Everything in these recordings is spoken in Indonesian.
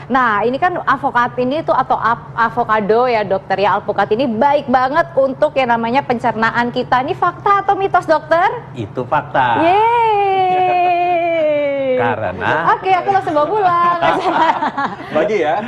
Nah, ini kan avokat ini tuh atau avokado ya dokter ya, alpukat ini baik banget untuk yang namanya pencernaan kita. Ini fakta atau mitos dokter? Itu fakta. Yeay. Karena Oke, aku langsung bawa pulang. Bagi ya.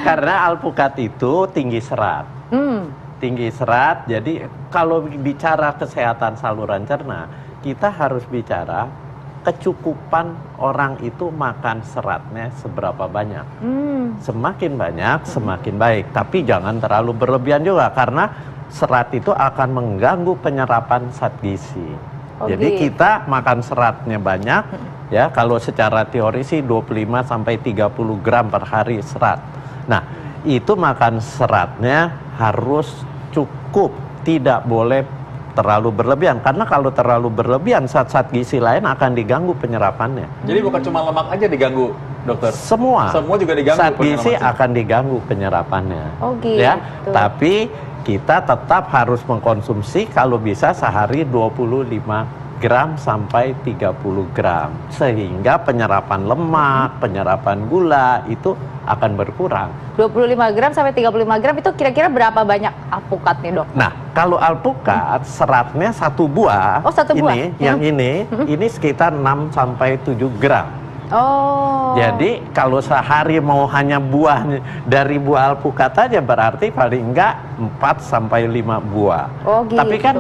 karena alpukat itu tinggi serat. Tinggi serat, jadi kalau bicara kesehatan saluran cerna, kita harus bicara kecukupan orang itu makan seratnya seberapa banyak. Semakin banyak, semakin baik. Tapi jangan terlalu berlebihan juga, karena serat itu akan mengganggu penyerapan zat gizi. Jadi kita makan seratnya banyak, ya kalau secara teori sih 25 sampai 30 gram per hari serat. Nah, itu makan seratnya harus cukup, tidak boleh terlalu berlebihan, karena kalau terlalu berlebihan zat-zat gizi lain akan diganggu penyerapannya. Jadi bukan cuma lemak aja diganggu, dokter. Semua juga diganggu. zat gizi akan diganggu penyerapannya. Oh gitu. Ya, tapi kita tetap harus mengkonsumsi kalau bisa sehari 25 gram sampai 30 gram, sehingga penyerapan lemak, penyerapan gula itu akan berkurang. 25 gram sampai 35 gram itu kira-kira berapa banyak alpukat nih dok? Nah, kalau alpukat seratnya satu buah, satu buah. yang ini sekitar 6 sampai 7 gram. Oh. Jadi kalau sehari mau hanya buahnya dari buah alpukat aja berarti paling enggak 4 sampai 5 buah. Oh gitu. Tapi kan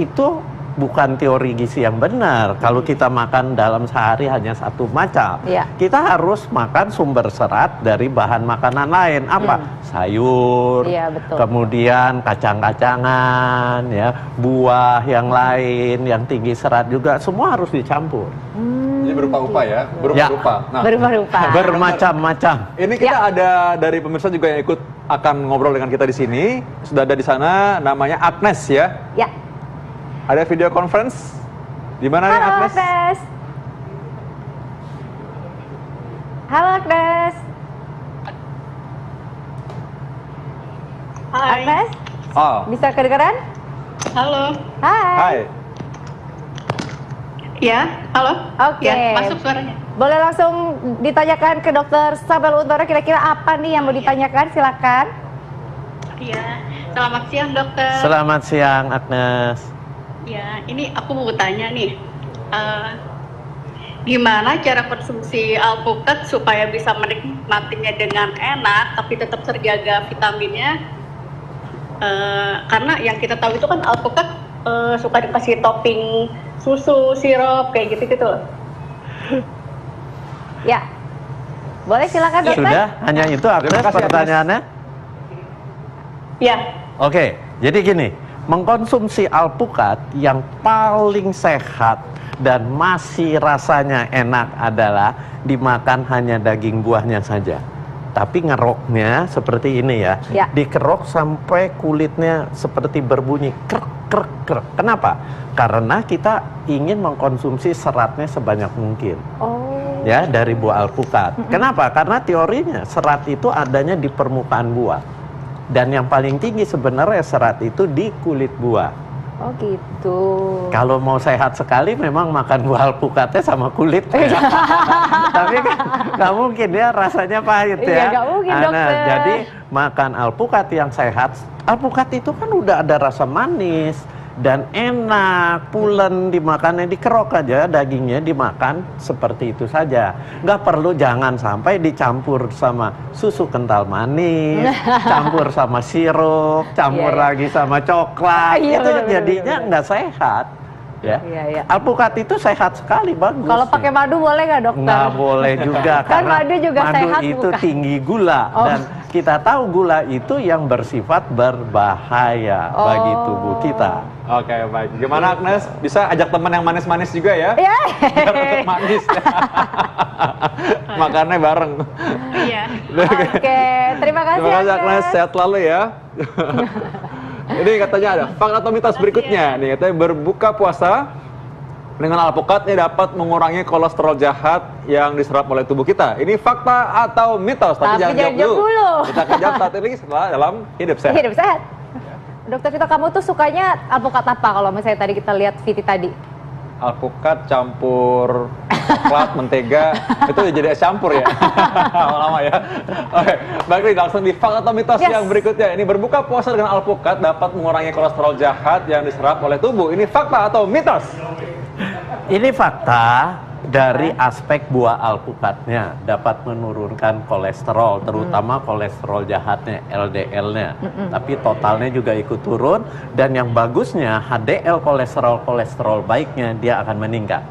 itu bukan teori gizi yang benar. Kalau kita makan dalam sehari hanya satu macam, kita harus makan sumber serat dari bahan makanan lain. Apa? Sayur, kemudian kacang-kacangan, ya, buah yang lain yang tinggi serat juga, semua harus dicampur. Jadi berupa-rupa ya, berupa-rupa. Nah, bermacam-macam. Ini kita ada dari pemirsa juga yang ikut akan ngobrol dengan kita di sini. Sudah ada di sana, namanya Agnes ya. Ya. Ada video conference. Di mana nih Agnes? Halo Agnes. Hai. Agnes? Oh. Bisa kedengaran? Halo. Hai. Ya, halo. Oke. Ya, masuk suaranya. Boleh langsung ditanyakan ke Dokter Sabel Untoro, kira-kira apa nih yang mau ditanyakan? Silakan. Iya. Selamat siang, dokter. Selamat siang, Agnes. Ya, ini aku mau tanya nih. Gimana cara konsumsi alpukat supaya bisa menikmatinya dengan enak tapi tetap terjaga vitaminnya? Karena yang kita tahu itu kan alpukat suka dikasih topping susu, sirup kayak gitu-gitu loh. Ya. Boleh silakan dokter. Sudah, hanya itu Agnes pertanyaannya? Ya. Oke, jadi gini, mengkonsumsi alpukat yang paling sehat dan masih rasanya enak adalah dimakan hanya daging buahnya saja. Tapi ngeroknya seperti ini ya, dikerok sampai kulitnya seperti berbunyi krek krek krek. Kenapa? Karena kita ingin mengkonsumsi seratnya sebanyak mungkin. Ya, dari buah alpukat. Kenapa? Karena teorinya serat itu adanya di permukaan buah. Dan yang paling tinggi sebenarnya serat itu di kulit buah. Oh gitu. Kalau mau sehat sekali memang makan buah alpukatnya sama kulit. Tapi kan nggak mungkin ya, rasanya pahit ya. Iya, nggak mungkin dokter. Jadi makan alpukat yang sehat. Alpukat itu kan udah ada rasa manis dan enak, pulen dimakannya, dikerok aja dagingnya dimakan seperti itu saja. Nggak perlu, jangan sampai dicampur sama susu kental manis, campur sama sirup, campur lagi sama coklat, itu jadinya nggak sehat. Ya, alpukat itu sehat sekali, bagus. Kalau pakai madu boleh nggak dokter? Nggak boleh juga, kan madu juga madu sehat itu bukan? tinggi gula dan kita tahu gula itu yang bersifat berbahaya bagi tubuh kita. Oke, baik. Gimana Agnes? Bisa ajak teman yang manis-manis juga ya? Iya. Biar tetap manis ya. Makannya bareng. Iya. Oke, terima kasih Agnes. Sehat selalu ya. Ini katanya ada fakta atau mitos berikutnya. Nih katanya berbuka puasa dengan alpukat ini dapat mengurangi kolesterol jahat yang diserap oleh tubuh kita. Ini fakta atau mitos? Tapi jangan jawab dulu. Kita akan jawab saat ini setelah dalam Hidup Sehat. Hidup Sehat. Dokter Vito, kamu tuh sukanya alpukat apa kalau misalnya tadi kita lihat Viti tadi? alpukat campur coklat, mentega, itu jadi es campur ya? Lama-lama ya. Oke, baik nih, langsung di fakta atau mitos yang berikutnya. Ini berbuka puasa dengan alpukat dapat mengurangi kolesterol jahat yang diserap oleh tubuh. Ini fakta atau mitos? Ini fakta dari aspek buah alpukatnya dapat menurunkan kolesterol, terutama kolesterol jahatnya, LDL-nya. Tapi totalnya juga ikut turun, dan yang bagusnya HDL kolesterol baiknya dia akan meningkat.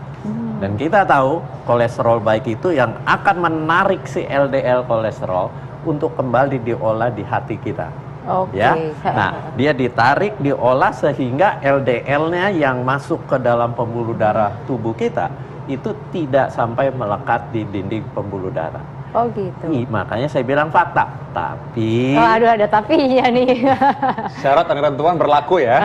Dan kita tahu kolesterol baik itu yang akan menarik si LDL kolesterol untuk kembali diolah di hati kita. Ya, nah dia ditarik, diolah sehingga LDL-nya yang masuk ke dalam pembuluh darah tubuh kita itu tidak sampai melekat di dinding pembuluh darah. Oh gitu. Makanya saya bilang fakta. Tapi aduh, ada tapinya nih. Syarat dan ketentuan berlaku ya.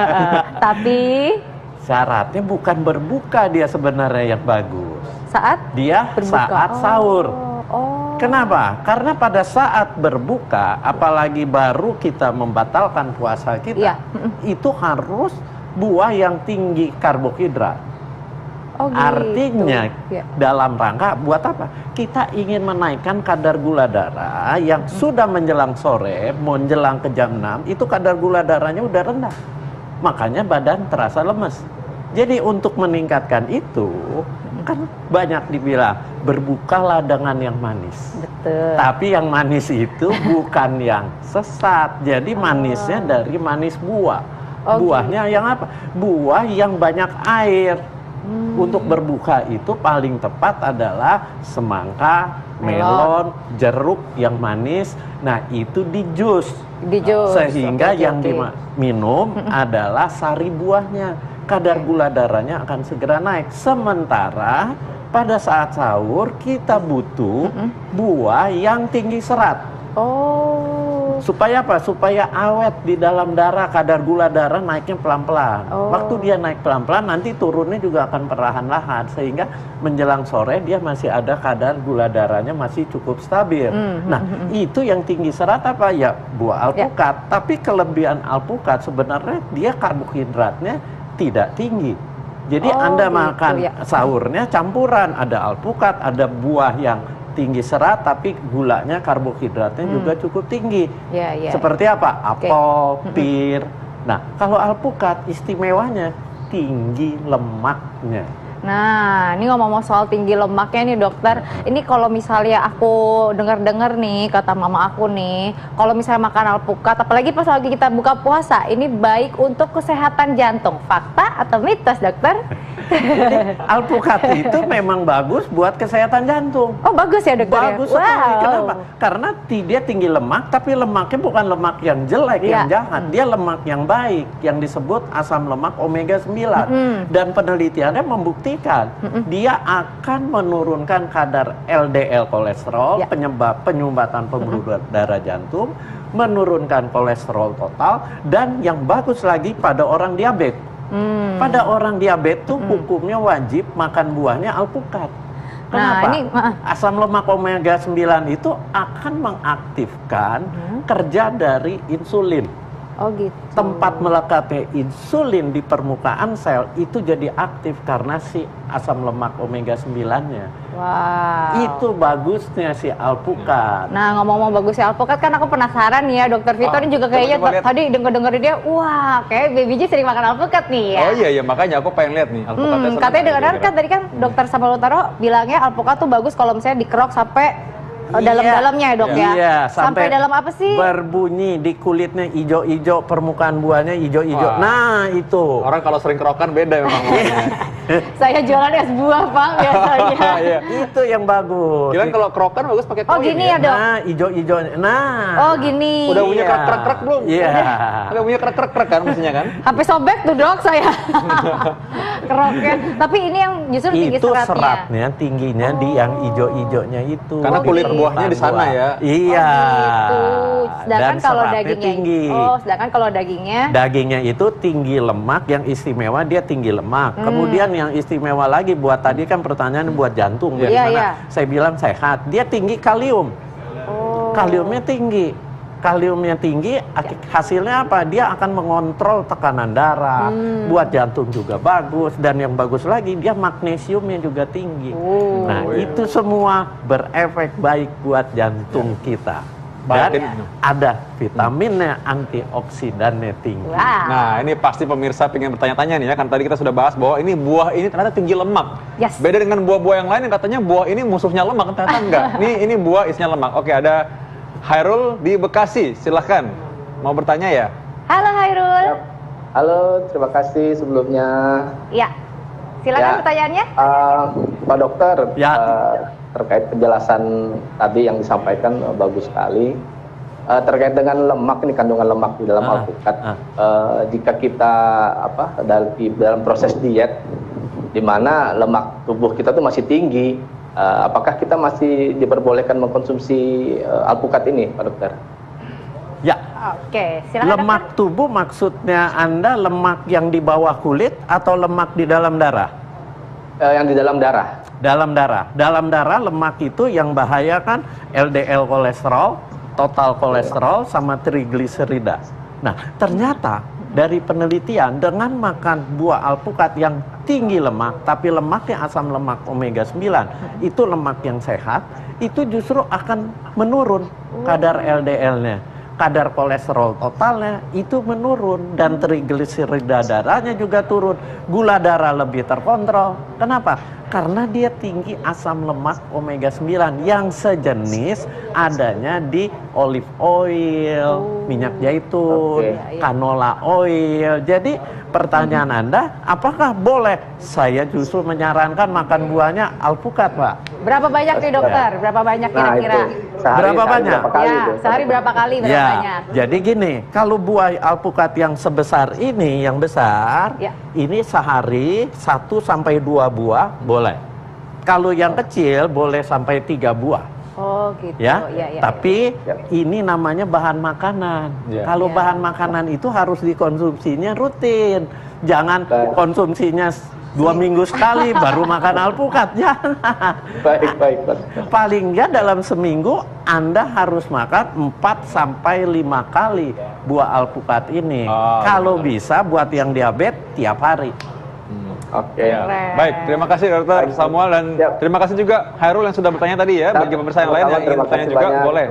Tapi syaratnya bukan berbuka dia sebenarnya yang bagus. Saat dia berbuka. Saat sahur. Oh. Kenapa? Karena pada saat berbuka, apalagi baru kita membatalkan puasa kita, itu harus buah yang tinggi karbohidrat. Oh, gitu. Artinya dalam rangka buat apa? Kita ingin menaikkan kadar gula darah yang sudah menjelang sore, menjelang ke jam 6, itu kadar gula darahnya udah rendah. Makanya badan terasa lemes. Jadi untuk meningkatkan itu, kan banyak dibilang berbukalah dengan yang manis. Betul. Tapi yang manis itu bukan yang sesat. Jadi manisnya dari manis buah. Buahnya yang apa? Buah yang banyak air. Untuk berbuka itu paling tepat adalah semangka, melon, jeruk yang manis. Nah, itu di jus. Sehingga yang diminum adalah sari buahnya. Kadar gula darahnya akan segera naik. Sementara pada saat sahur kita butuh buah yang tinggi serat. Supaya apa? Supaya awet di dalam darah, kadar gula darah naiknya pelan-pelan. Waktu dia naik pelan-pelan, nanti turunnya juga akan perlahan-lahan. Sehingga menjelang sore dia masih ada kadar gula darahnya masih cukup stabil. Nah, itu yang tinggi serat apa? Ya buah alpukat. Tapi kelebihan alpukat sebenarnya dia karbohidratnya tidak tinggi. Jadi Anda makan sahurnya campuran. Ada alpukat, ada buah yang tinggi serat, tapi gulanya, karbohidratnya juga cukup tinggi. Seperti apa? Apel, pir. Nah, kalau alpukat istimewanya tinggi lemaknya. Nah, ini ngomong-ngomong soal tinggi lemaknya nih dokter, ini kalau misalnya aku dengar-dengar nih, kata mama aku nih, kalau misalnya makan alpukat, apalagi pas lagi kita buka puasa, ini baik untuk kesehatan jantung. Fakta atau mitos dokter? Jadi, alpukat itu memang bagus buat kesehatan jantung. Oh bagus ya dokter? Bagus sekali. Kenapa? Karena dia tinggi lemak, tapi lemaknya bukan lemak yang jelek, yang jahat. Dia lemak yang baik, yang disebut asam lemak omega 9. Dan penelitiannya membuktikan dia akan menurunkan kadar LDL kolesterol, penyebab penyumbatan pembuluh darah jantung, menurunkan kolesterol total, dan yang bagus lagi pada orang diabetes. Pada orang diabetes tuh hukumnya wajib makan buahnya alpukat. Kenapa? Asam lemak omega 9 itu akan mengaktifkan kerja dari insulin. Oh gitu. Tempat melekatnya insulin di permukaan sel itu jadi aktif karena si asam lemak omega 9-nya. Wow. Itu bagusnya si alpukat. Nah, ngomong-ngomong bagusnya alpukat, kan aku penasaran nih ya, Dokter Vito ini juga kayaknya tadi denger dia, wah, kayak Baby J sering makan alpukat nih ya. Oh iya, makanya aku pengen lihat nih alpukatnya. Katanya dengar kan tadi kan Dokter Samuel Utaro bilangnya alpukat tuh bagus kalau misalnya dikerok sampai dalam-dalamnya ya dok ya? Iya, sampai dalam apa sih? Berbunyi di kulitnya ijo-ijo, permukaan buahnya ijo-ijo. Nah itu. Orang kalau sering kerokan beda memang. Saya jualan es buah Pak biasanya. Itu yang bagus. Kirain kalau kerokan bagus pakai koin. Oh gini ya dok? Nah ijo-ijo. Nah. Oh gini. Udah punya krek-krek belum? Iya. Udah punya krek-krek kan mestinya kan? Sampai sobek tuh dok saya. Keroknya. Tapi ini yang justru tinggi itu seratnya. seratnya tingginya di yang ijo-ijonya itu. Karena kulit buahnya di sana ya. Iya. Gitu. Sedangkan Dan kalau seratnya dagingnya tinggi. sedangkan kalau dagingnya itu tinggi lemak, yang istimewa dia tinggi lemak. Kemudian yang istimewa lagi buat tadi kan pertanyaan buat jantung, Iya, saya bilang sehat. Dia tinggi kalium. Kaliumnya tinggi. kaliumnya tinggi, hasilnya apa? Dia akan mengontrol tekanan darah, buat jantung juga bagus, dan yang bagus lagi dia magnesiumnya juga tinggi. Nah, itu semua berefek baik buat jantung kita. Dan ada vitaminnya, antioksidannya tinggi. Nah, ini pasti pemirsa pengen bertanya-tanya nih ya, kan tadi kita sudah bahas bahwa ini buah ini ternyata tinggi lemak. Beda dengan buah-buah yang lain yang katanya buah ini musuhnya lemak, ternyata enggak. Ini buah isinya lemak. Oke, ada Hairul di Bekasi, silahkan. Mau bertanya ya? Halo Hairul. Halo, terima kasih sebelumnya. Ya, silakan pertanyaannya. Pak Dokter, Ya. Terkait penjelasan tadi yang disampaikan bagus sekali. Terkait dengan lemak, ini kandungan lemak di dalam alpukat. Jika kita dalam proses diet, di mana lemak tubuh kita tuh masih tinggi, apakah kita masih diperbolehkan mengkonsumsi alpukat ini, Pak Dokter? Ya. Oke, silakan. Lemak tubuh maksudnya Anda lemak yang di bawah kulit atau lemak di dalam darah? Yang di dalam darah. Dalam darah. Dalam darah lemak itu yang bahaya kan LDL kolesterol, total kolesterol, sama trigliserida. Nah, ternyata dari penelitian dengan makan buah alpukat yang tinggi lemak, tapi lemaknya asam lemak omega 9, itu lemak yang sehat, itu justru akan menurun kadar LDL-nya. Kadar kolesterol totalnya itu menurun, dan trigliserida darahnya juga turun. Gula darah lebih terkontrol. Kenapa? Karena dia tinggi asam lemak omega 9 yang sejenis adanya di olive oil, minyak zaitun, canola oil. Jadi pertanyaan Anda, apakah boleh? Saya justru menyarankan makan buahnya alpukat, Pak. Berapa banyak nih dokter? Berapa banyak kira-kira? Berapa banyak? Sehari berapa kali? Berapa banyak? Jadi gini, kalau buah alpukat yang sebesar ini, yang besar, ini sehari 1 sampai 2 buah boleh. Kalau yang kecil boleh sampai 3 buah. Oh gitu. Tapi ini namanya bahan makanan. Kalau bahan makanan itu harus dikonsumsinya rutin. Jangan konsumsinya 2 minggu sekali baru makan alpukat, jangan. Baik. Paling nggak dalam seminggu Anda harus makan 4 sampai 5 kali buah alpukat ini. Kalau bisa buat yang diabetes tiap hari. Oke. Baik, terima kasih Dokter Samuel, dan terima kasih juga Hairul yang sudah bertanya tadi ya. Bagi pemirsa yang lain yang ingin bertanya juga boleh.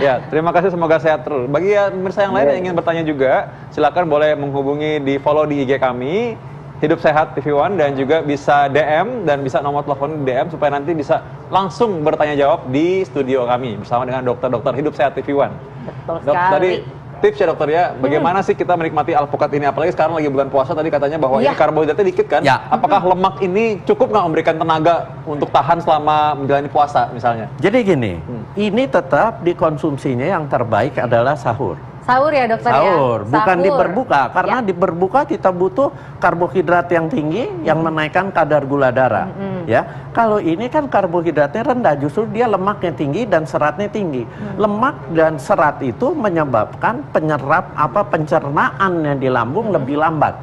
Ya, terima kasih, semoga sehat terus. Bagi pemirsa yang lain yang ingin bertanya juga, silakan boleh menghubungi follow di IG kami Hidup Sehat TV One, dan juga bisa DM dan bisa nomor telepon DM supaya nanti bisa langsung bertanya jawab di studio kami bersama dengan dokter-dokter Hidup Sehat TV One. Betul Dok, sekali. tadi tips ya dokter ya, bagaimana sih kita menikmati alpukat ini, apalagi sekarang lagi bulan puasa, tadi katanya bahwa ini karbohidratnya dikit kan? Apakah lemak ini cukup nggak memberikan tenaga untuk tahan selama menjalani puasa misalnya? Jadi gini, ini tetap dikonsumsinya yang terbaik adalah sahur. Sahur ya dokter ya? Sahur, bukan di berbuka. Karena di berbuka kita butuh karbohidrat yang tinggi yang menaikkan kadar gula darah. Ya, kalau ini kan karbohidratnya rendah, justru dia lemaknya tinggi dan seratnya tinggi. Lemak dan serat itu menyebabkan pencernaannya di lambung lebih lambat.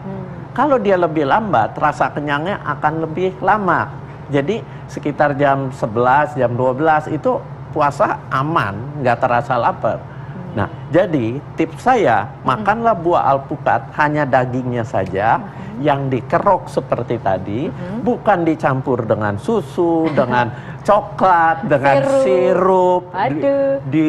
Kalau dia lebih lambat, rasa kenyangnya akan lebih lama. Jadi sekitar jam 11, jam 12 itu puasa aman, nggak terasa lapar. Nah, jadi tips saya, makanlah buah alpukat hanya dagingnya saja, yang dikerok seperti tadi, bukan dicampur dengan susu, dengan coklat, dengan sirup, di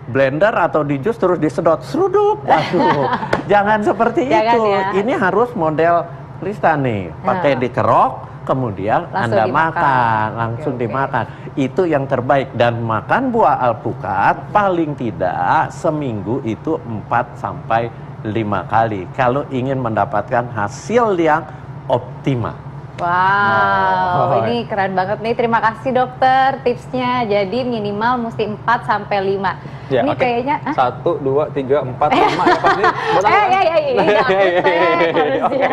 blender atau di jus terus disedot, seruduk. Aduh, jangan seperti itu. Ini harus model Krista nih, pakai dikerok, kemudian Anda makan, langsung dimakan. Itu yang terbaik. Dan makan buah alpukat paling tidak seminggu itu 4 sampai 5 kali kalau ingin mendapatkan hasil yang optimal. Wow, ini keren banget nih. Terima kasih dokter tipsnya. Jadi minimal mesti 4 sampai 5. Ya, ini kayaknya 1, 2, 3, 4, 5 ya Pak. harusnya.